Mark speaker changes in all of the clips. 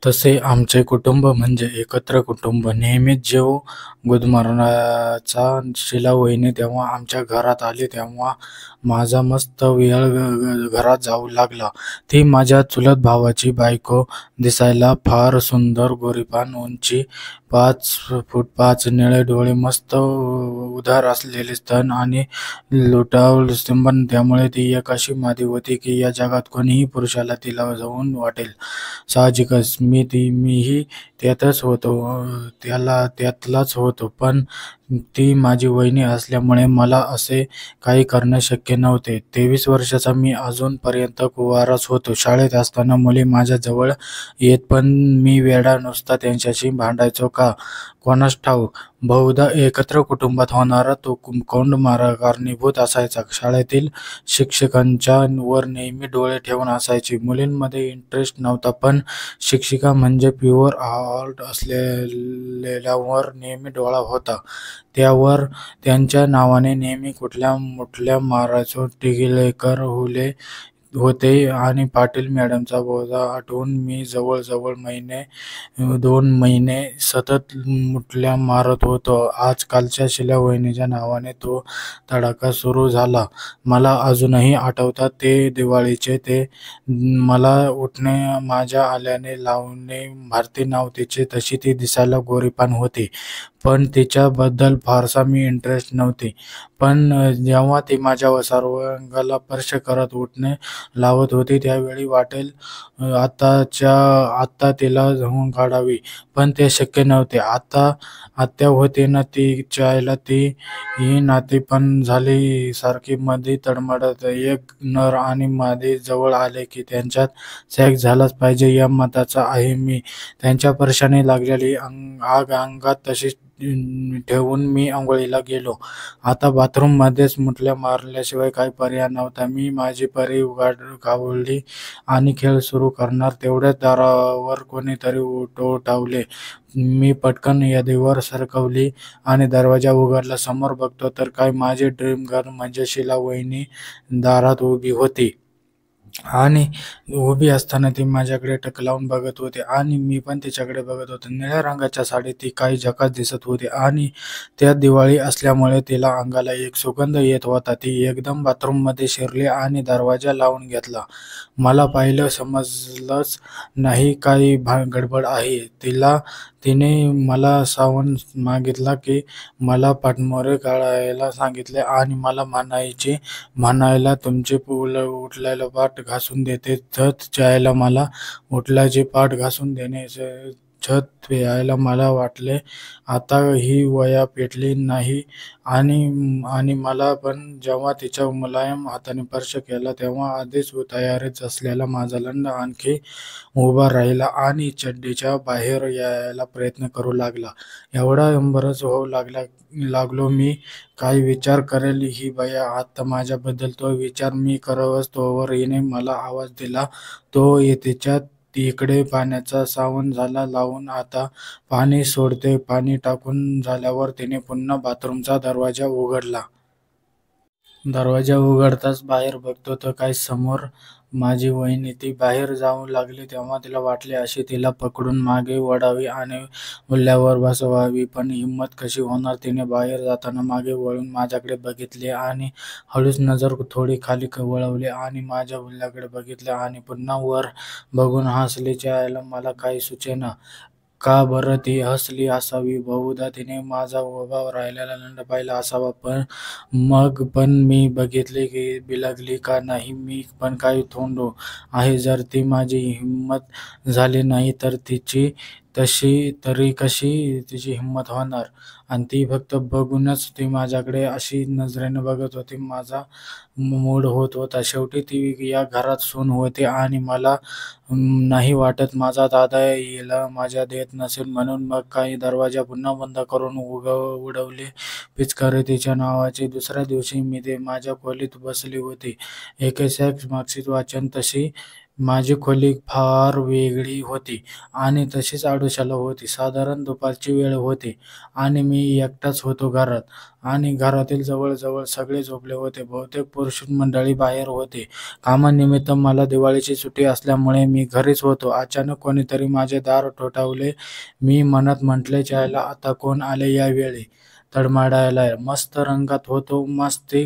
Speaker 1: तसे आमचे कुटुंब म्हणजे एकत्र कुटुंब. नेहमीच जेव गुदमरणाचा शीला वहिनी जेव्हा आमच्या घरात आली तेव्हा माझा मस्त वेळ घरात जाऊ लागला. ती माझ्या चुलत भावाची बायको. दिसायला फार सुंदर, गोरीपान, उंची 5 फूट 5, निळे डोळे, मस्त उधार असलेले स्तन आणि लुटाव स्तंभन. त्यामुळे ती एक अशी मादी होती की या जगात कोणीही पुरुषाला तिला जाऊन वाटेल. साहजिकच मीही त्यातलाच होतो. पण ती माझी वहिनी असल्यामुळे मला असे काही करणे शक्य नव्हते. 23 वर्षाचा मी अजूनपर्यंत कुवाराच होतो. शाळेत असताना मुली माझ्या जवळ येत, पण मी वेडा नुसता त्यांच्याशी भांडायचो का कोणास ठाऊक. बहुधा एकत्र कुटुंबात होणारा तो कौंडमारा कारणीभूत असायचा. शाळेतील शिक्षकांच्या वर नेहमी डोळे ठेवून असायचे. मुलींमध्ये इंटरेस्ट नव्हता, पण शिक्षिका म्हणजे प्युअर हार्ट असलेल्यांवर नेहमी डोळा होता. त्यावर त्यांच्या नावाने नेहमी कुठल्या मारायचो. टिगलेकर होते आणि पाटील मॅडमचा बोजा आठवून मी जवळ 2 महिने सतत मुठल्या मारत होतो. आजकालच्या शीला वहिनीच्या नावाने तो तडाखा सुरू झाला. मला अजूनही आठवतात ते दिवाळीचे ते. मला उठणे, माझ्या आल्याने लावणे. भारती नाव तिचे. तशी ती दिसायला गोरीपान होती, पण तिच्याबद्दल फारसा मी इंटरेस्ट नव्हती. पण जेव्हा ती माझ्या सर्वांगाला स्पर्श करत उठणे लावत होती त्यावेळी वाटेल आत्ता तिला धुवून काढावी, पण ते शक्य नव्हते. आता आत्या होती ना तिच्याला, ती ही नाती पण झाली सारखी मध्ये तडमडत. एक नर आणि मादी जवळ आले की त्यांच्यात सेक्स झालाच पाहिजे या मताचा आहे मी. त्यांच्या स्पर्शाने लागलेली आग अंगात तशीच ठेवून मी आंघोळीला गेलो. आता बाथरूममध्येच मुठल्या मारल्याशिवाय काही पर्याय नव्हता. मी माझी परी कावळली आणि खेळ सुरू करणार तेवढ्यात दारावर कोणीतरी ठोठावले. मी पटकन यादीवर सरकवली आणि दरवाजा उघडला. समोर बघतो तर काय, माझी ड्रीम गर्ल म्हणजे शीला वहिनी दारात उभी होती. आणि उभी असताना ती माझ्याकडे टक लावून बघत होती आणि मी पण तिच्याकडे बघत होतो. निळ्या रंगाच्या साडीत ती काही झकास दिसत होती आणि त्यात दिवाळी असल्यामुळे तिला अंगाला एक सुगंध येत होता. ती एकदम बाथरूममध्ये शिरली आणि दरवाजा लावून घेतला. मला पाहिलं, समजलंच नाही काही गडबड आहे. तिने मला सावन मागितला की मला पाठमोरे काढायला सांगितले आणि मला म्हणायला तुमचे उठल्याला पाठ घासून देते. छत जायला मला उठल्याची पाठ घासून देणे. छत यायला मला वाटले आता ही वया पेटली नाही आणि मला. पण जेव्हा तिच्या मुलायम हाताने स्पर्श केला तेव्हा आधीच तयारीत असलेला माझा लंड आणखी उभा राहिला आणि चड्डीच्या बाहेर यायला प्रयत्न करू लागला. एवढा एम्बरस होऊ लागलो मी. काय विचार करेल ही बाया आता माझ्याबद्दल. तो विचार मी करवस तोवर हिने मला आवाज दिला. तो तिच्या इकडे पाण्याचा सावन झाला लावून. आता पाणी सोडते. पाणी टाकून झाल्यावर तिने पुन्हा बाथरूमचा दरवाजा उघडला. दरवाजा उघडताच बाहेर बघतो तर काय, समोर माझी वहिनी. ती बाहेर जाऊ लागली तेव्हा तिला वाटले अशी तिला पकडून मागे ओढावी आणि उल्ल्यावर बसवावी, पण हिंमत कशी होणार. तिने बाहेर जाताना मागे वळून माझ्याकडे बघितले आणि हळूच नजर थोडी खाली वळवली आणि माझ्या उल्ल्याकडे बघितले आणि पुन्हा वर बघून हसली. यायला मला काही सुचेना का बरं ती हसली असावी. बहुधा तिने माझा उभा राहिलेला लंड पाहिला असावा. पण मी बघितले की बिलगली का नाही. मी पण काही थोंडो आहे. जर ती माझी हिंमत झाली नाही तर तिची कशी तिची हिंमत होणार. आणि ती फक्त बघूनच ती माझ्याकडे अशी नजरेने बघत होती. माझा मूड होत होता. शेवटी ती या घरात सून होती आणि मला नाही वाटत माझा दादा हिला माझ्या देत नसेल म्हणून. मग काही दरवाजा पुन्हा बंद करून उडवले पिचकारी तिच्या नावाची. दुसऱ्या दिवशी मी माझ्या खोलीत बसली होती. एक सेक्स मार्कशीट वाचन. तशी माझी खोली फार वेगळी होती आणि तशीच आडोशाला होती. साधारण दुपारची वेळ होती आणि मी एकटाच होतो घरात आणि घरातील जवळ-जवळ सगळे झोपले होते. बहुतेक पुरुष मंडळी बाहेर होते कामानिमित्त. मला दिवाळीची सुट्टी असल्यामुळे मी घरीच होतो. अचानक कोणीतरी माझे दार ठोठावले. मी मनात म्हटले, "च्यायला आता कोण आले या वेळी?" तडमडायला मस्त रंगात होतो. मस्ती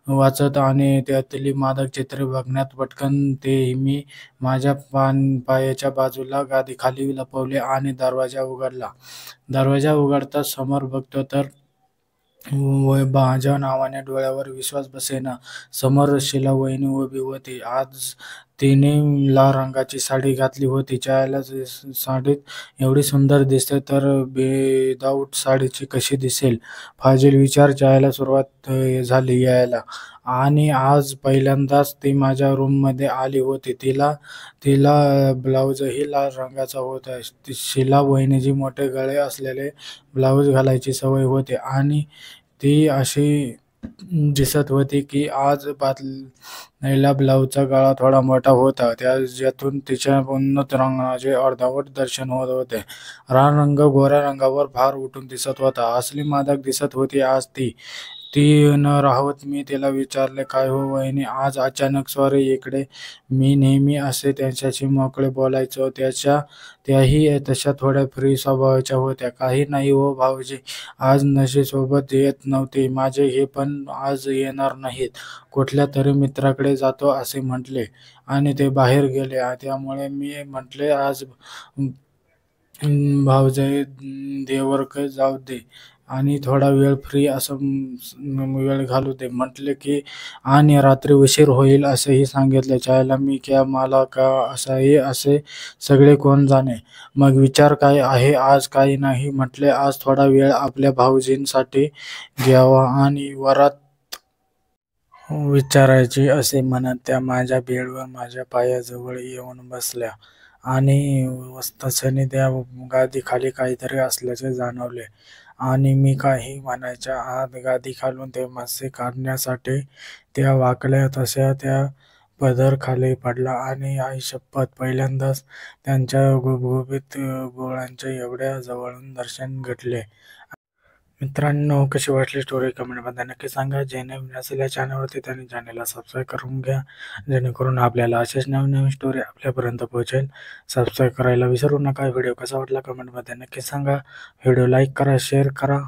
Speaker 1: वाचत आणि त्यातली मादक चित्रे बघण्यात पटकन ते मी माझ्या पायाच्या बाजूला गादीखाली लपवले आणि दरवाजा उघडला. दरवाजा उघडताच समोर बघतो तर माझ्या नावाने डोळ्यावर विश्वास बसेना. समोर शीलावहिनी उभी होती. आज तिने लाल रंगाची साडी घातली होती. च्यायला साडीत एवढी सुंदर दिसते तर विदाऊट साडीची कशी दिसेल? फाजील विचार च्यायला सुरुवात झाली यायला. आणि आज पहिल्यांदाच ती माझ्या रूममध्ये आली होती. तिला तिला ब्लाऊजही लाल रंगाचा होता. शीला वहिनीची मोठे गळे असलेले ब्लाऊज घालायची सवय होती आणि ती अशी दिसत होती की आज बातलेला ब्लाऊजचा गळा थोडा मोठा होता, ज्यातून तिच्या उन्नत रंगाचे अर्धवट दर्शन होत होते. रान रंग गोऱ्या रंगावर फार उठून दिसत होता. असली मादक दिसत होती आज ती. ती न राहवत मी तिला विचारले, "काय हो वहिनी, आज अचानक?" "सॉरी इकडे." मी नेहमी असे त्यांच्याशी मोकळे बोलायचो. त्याही तशा थोड्या फ्री स्वभावाच्या होत्या. "काही नाही हो भाऊजी, आज नशी सोबत येत नव्हते माझे, हे पण आज येणार नाहीत. कुठल्या तरी मित्राकडे जातो असे म्हटले आणि ते बाहेर गेले. त्यामुळे मी म्हटले आज भाऊजाई देवरकडे जाऊ दे आणि थोडा वेळ फ्री असं वेळ घालू दे म्हटले की, आणि रात्री उशीर होईल असेही सांगितले. च्यायला मी क्या मला का असाही असे सगळे कोण जाणे. मग विचार काय आहे आज? काही नाही म्हटले, आज थोडा वेळ आपल्या भाऊजींसाठी घ्यावा आणि वरात विचारायची असे म्हणत त्या माझ्या बेडवर माझ्या पायाजवळ येऊन बसल्या आणि तत्क्षणी त्या गादीखाली काहीतरी असल्याचे जाणवले आणि मी काही म्हणायच्या आत गादीखालून ते मासे काढण्यासाठी त्या वाकल्या तशा त्या पदर खाली पडला आणि आईशपथ पहिल्यांदाच त्यांच्या गुबगुबीत डोळ्यांचे एवढ्या जवळून दर्शन घडले. मित्रांनो, कशी वाटली स्टोरी कमेंटमध्ये नक्की सांगा. जे नवीन असेल या चॅनलवरती त्यांनी चॅनलला सबस्क्राईब करून घ्या, जेणेकरून आपल्याला असेच नवीन नवीन स्टोरी आपल्यापर्यंत पोहोचेल. सबस्क्राईब करायला विसरू नका. व्हिडिओ कसा वाटला कमेंटमध्ये नक्की सांगा. व्हिडिओ लाईक करा, शेअर करा.